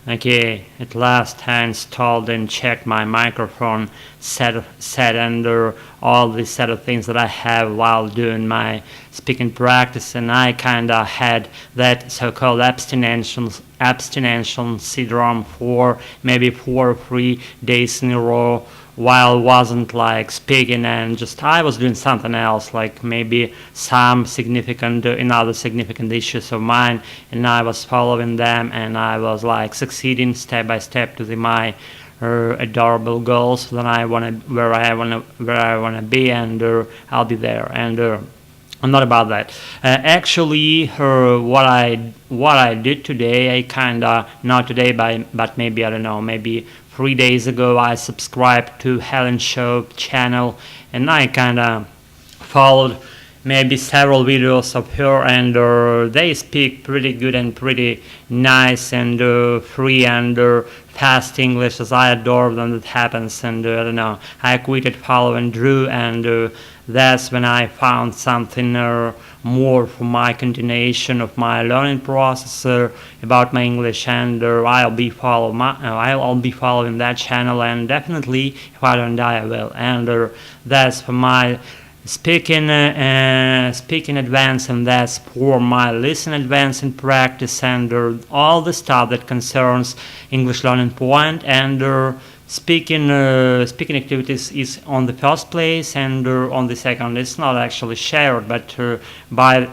Okay, at last I installed and checked my microphone set under all the set of things that I have while doing my speaking practice, and I kinda had that so-called abstinential syndrome for maybe 4 or 3 days in a row, while wasn't like speaking, and just I was doing something else, like maybe some significant another significant issues of mine, and I was following them, and I was like succeeding step by step to my adorable goals that I want to where I wanna be, and I'll be there, and I'm not about that. Actually, what I did today, I kinda not today, but maybe I don't know, maybe 3 days ago, I subscribed to Helen Show channel, and I kinda followed maybe several videos of her, and they speak pretty good and pretty nice and free and fast English, as I adore when it happens. And I don't know, I quitted following Drew, and that's when I found something more for my continuation of my learning process about my English, and I'll be following that channel, and definitely if I don't die I will. And that's for my speaking advance, and that's for my listen advance and practice, and all the stuff that concerns English learning point, and speaking activities is on the first place, and on the second it's not actually shared, but by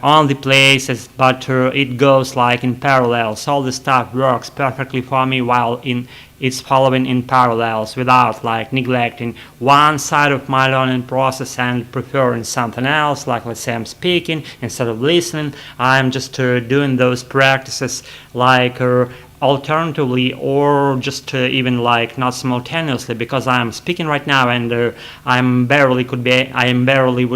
on the places, but it goes like in parallels. All the stuff works perfectly for me while it's following in parallels, without like neglecting one side of my learning process and preferring something else, like let's say I'm speaking instead of listening. I'm just doing those practices like alternatively, or just even like not simultaneously, because I'm speaking right now, and I barely would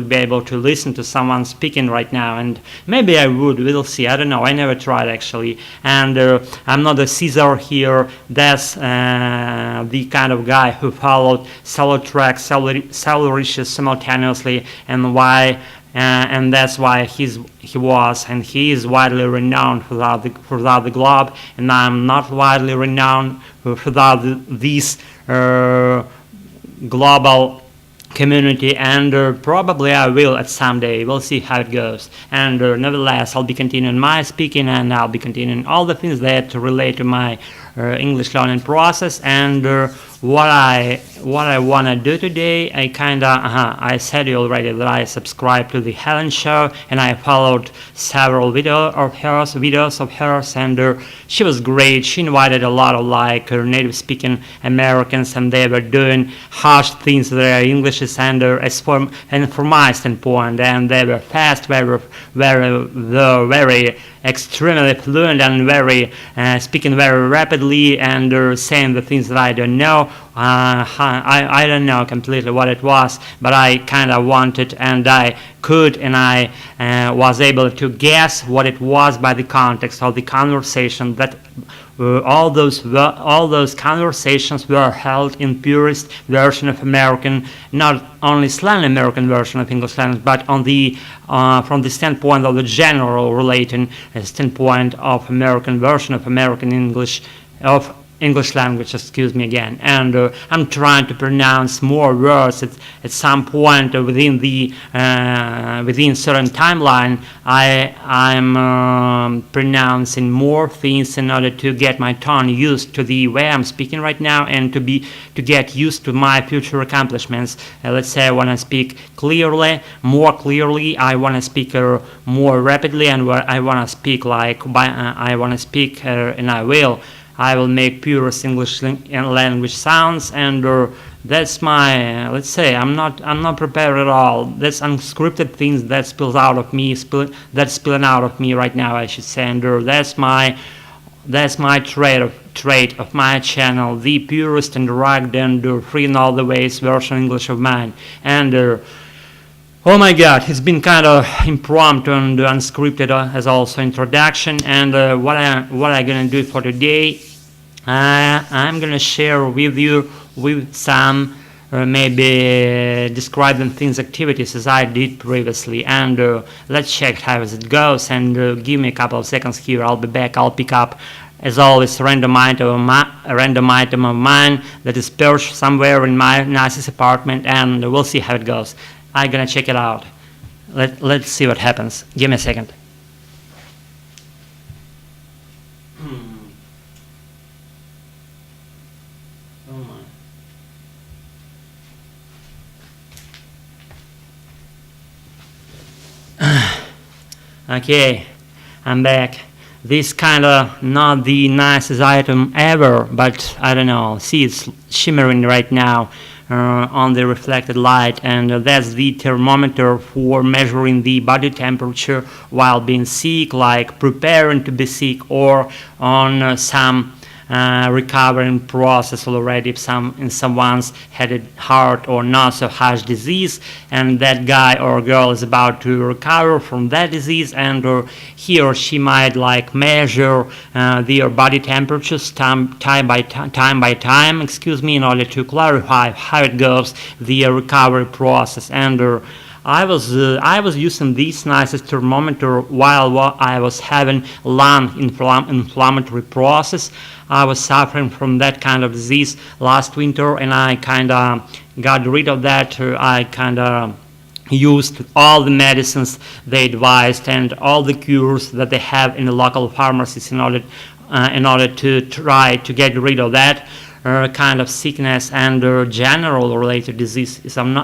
be able to listen to someone speaking right now, and maybe I would, we'll see, I don't know, I never tried actually, and I'm not a Caesar here. That's the kind of guy who followed solo tracks, solo reaches simultaneously, and that's why he is widely renowned throughout the globe, and I'm not widely renowned throughout this global community, and probably I will at some day. We'll see how it goes. And nevertheless, I'll be continuing my speaking, and I'll be continuing all the things that relate to my English learning process. And what I want to do today, I said already that I subscribed to the Helen Show, and I followed several videos of hers, and she was great. She invited a lot of like native speaking Americans, and they were doing harsh things to their Englishes, and from my standpoint, and they were fast, very extremely fluent, and very speaking very rapidly, and saying the things that I don't know. I don't know completely what it was, but I kind of wanted, and I could, and I was able to guess what it was by the context of the conversation. That all those conversations were held in purest version of American, not only slang American version of English language, but on the from the standpoint of the general relating standpoint of American version of American English of English language, excuse me again, and I'm trying to pronounce more words at some point within the within certain timeline. I'm pronouncing more things in order to get my tongue used to the way I'm speaking right now, and to get used to my future accomplishments. Let's say I want to speak more clearly. I want to speak more rapidly, and I want to speak and I will make purest English language sounds, and that's my, let's say, I'm not prepared at all. That's unscripted things that spilling out of me right now, I should say, and that's my trait of my channel, the purest and rugged and free in all the ways version English of mine. And oh my God, it's been kind of impromptu and unscripted as also introduction. And what I'm gonna do for today, I'm gonna share with you some maybe describing things activities as I did previously, and let's check how it goes, and give me a couple of seconds here. I'll be back. I'll pick up as always, random item of mine that is perched somewhere in my nicest apartment, and we'll see how it goes. I'm gonna check it out. Let's see what happens. Give me a second. Okay, I'm back. This kind of not the nicest item ever, but I don't know. See, it's shimmering right now on the reflected light, and that's the thermometer for measuring the body temperature while being sick, like preparing to be sick, or on some recovering process already, if someone's had a heart or not so harsh disease, and that guy or girl is about to recover from that disease, and he or she might like measure their body temperatures time by time, in order to clarify how it goes, the recovery process. And I was using this nicest thermometer while I was having lung inflammatory process. I was suffering from that kind of disease last winter, and I kind of got rid of that. I kind of used all the medicines they advised and all the cures that they have in the local pharmacies in order to try to get rid of that kind of sickness and general related disease, if I'm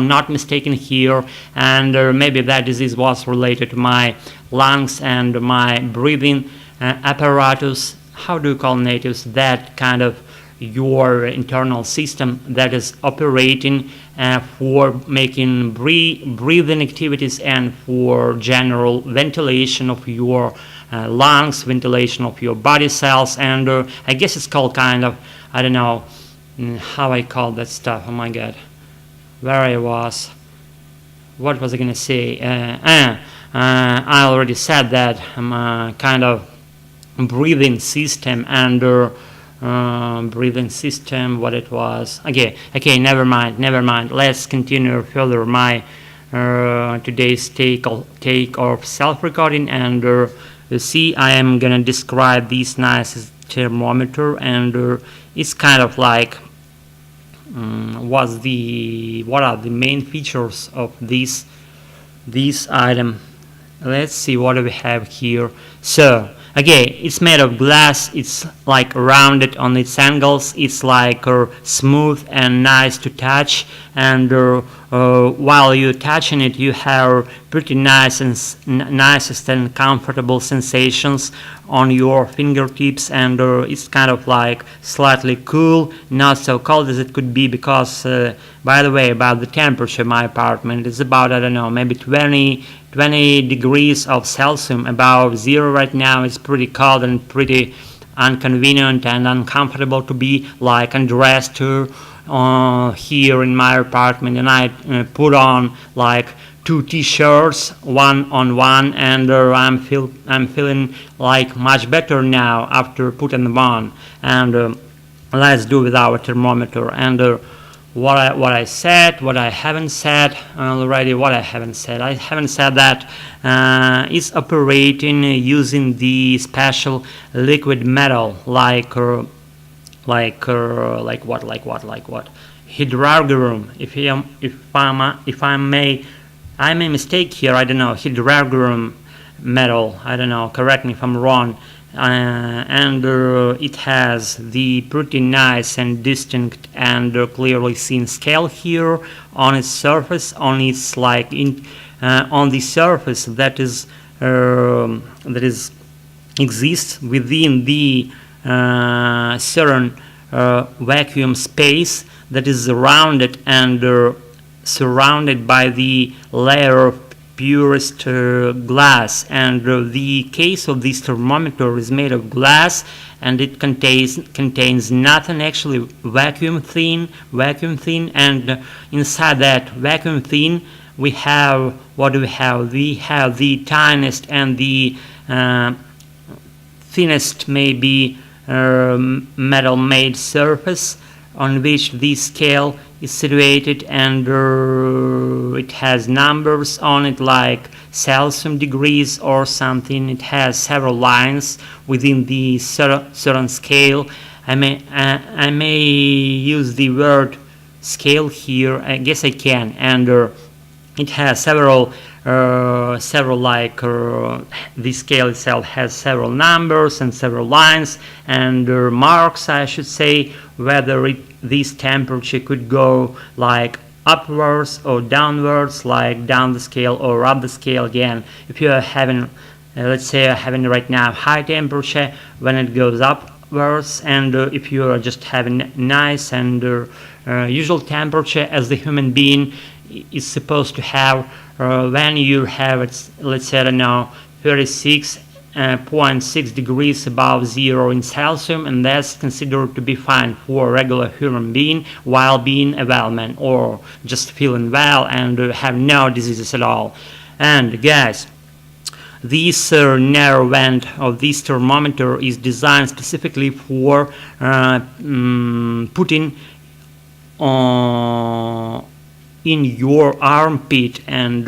not mistaken here, and maybe that disease was related to my lungs and my breathing apparatus. How do you call natives? That kind of your internal system that is operating for making breathing activities and for general ventilation of your lungs, ventilation of your body cells, and I guess it's called kind of, I don't know how I call that stuff. Oh my god, where I was, what was I gonna say? I already said that kind of breathing system and breathing system, what it was. Okay, never mind. Let's continue further my today's take of self-recording, and you see, I am gonna describe this nice thermometer, and it's kind of like what are the main features of this item. Let's see what do we have here. So okay, it's made of glass. It's like rounded on its angles. It's like smooth and nice to touch, and while you're touching it, you have pretty nicest and comfortable sensations on your fingertips, and it's kind of like slightly cool, not so cold as it could be, because by the way, about the temperature, my apartment is about, I don't know, maybe 20 degrees of Celsius, about zero right now. It's pretty cold and pretty inconvenient and uncomfortable to be like undressed here in my apartment, and I put on like 2 t-shirts, one on one, and I'm feeling like much better now after putting them on. And let's do with our thermometer, and what I said, what I haven't said already. What I haven't said that it's operating using the special liquid metal, like what? Hydrargyrum. I may mistake here. I don't know. Hydrargyrum metal. I don't know. Correct me if I'm wrong. And it has the pretty nice and distinct and clearly seen scale here on its surface, on its like on the surface that exists within the certain vacuum space that is surrounded by the layer of purest glass, and the case of this thermometer is made of glass, and it contains nothing, actually vacuum thin, and inside that vacuum thin we have, what do we have? We have the tiniest and the thinnest maybe metal made surface on which this scale is situated, and it has numbers on it like Celsius degrees or something. It has several lines within the certain scale. I may use the word scale here. I guess I can, and it has several like the scale itself has several numbers and several lines and marks, I should say, whether this temperature could go like upwards or downwards, like down the scale or up the scale. Again, if you are having let's say having right now high temperature, when it goes upwards, and if you are just having nice and usual temperature as the human being is supposed to have, when you have it, let's say, I don't know, 36.6 degrees above zero in Celsius, and that's considered to be fine for a regular human being while being a well man or just feeling well and have no diseases at all. And guys, this narrow vent of this thermometer is designed specifically for putting in your armpit, and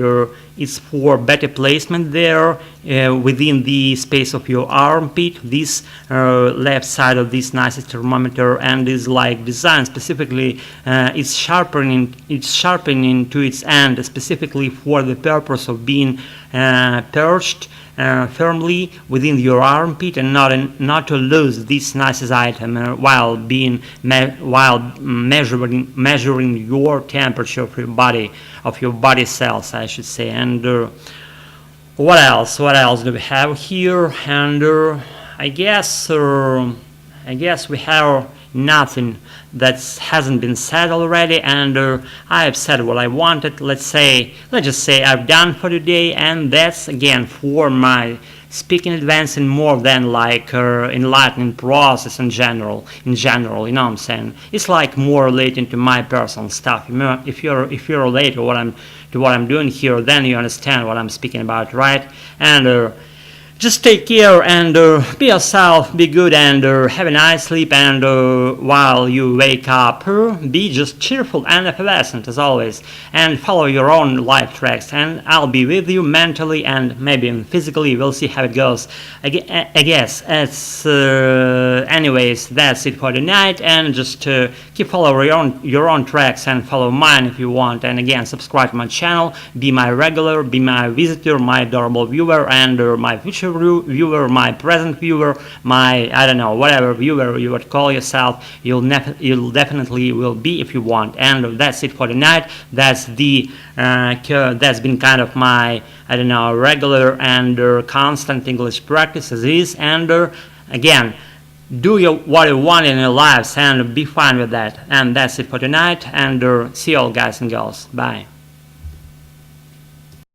it's for better placement there within the space of your armpit, this left side of this nice thermometer, and is like designed specifically, it's sharpening to its end specifically for the purpose of being perched firmly within your armpit and not to lose this nicest item while measuring your temperature of your body cells, I should say. And what else do we have here? And I guess we have nothing that hasn't been said already, and I have said what I wanted. Let's just say I've done for today, and that's again for my speaking advance and more than like enlightening process in general, you know what I'm saying? It's like more relating to my personal stuff. If you relate to what I'm doing here, then you understand what I'm speaking about, right? And just take care and be yourself, be good, and have a nice sleep, and while you wake up, be just cheerful and effervescent as always, and follow your own life tracks, and I'll be with you mentally and maybe even physically. We'll see how it goes. I guess it's anyways, that's it for tonight, and just keep following your own tracks and follow mine if you want, and again, subscribe to my channel, be my regular, be my visitor, my adorable viewer, and my future viewer, my present viewer, my, I don't know, whatever viewer you would call yourself, you'll definitely will be if you want. And that's it for tonight. That's been kind of my, I don't know, regular and constant English practice as is. And again, do what you want in your lives and be fine with that. And that's it for tonight, and see you all, guys and girls. Bye.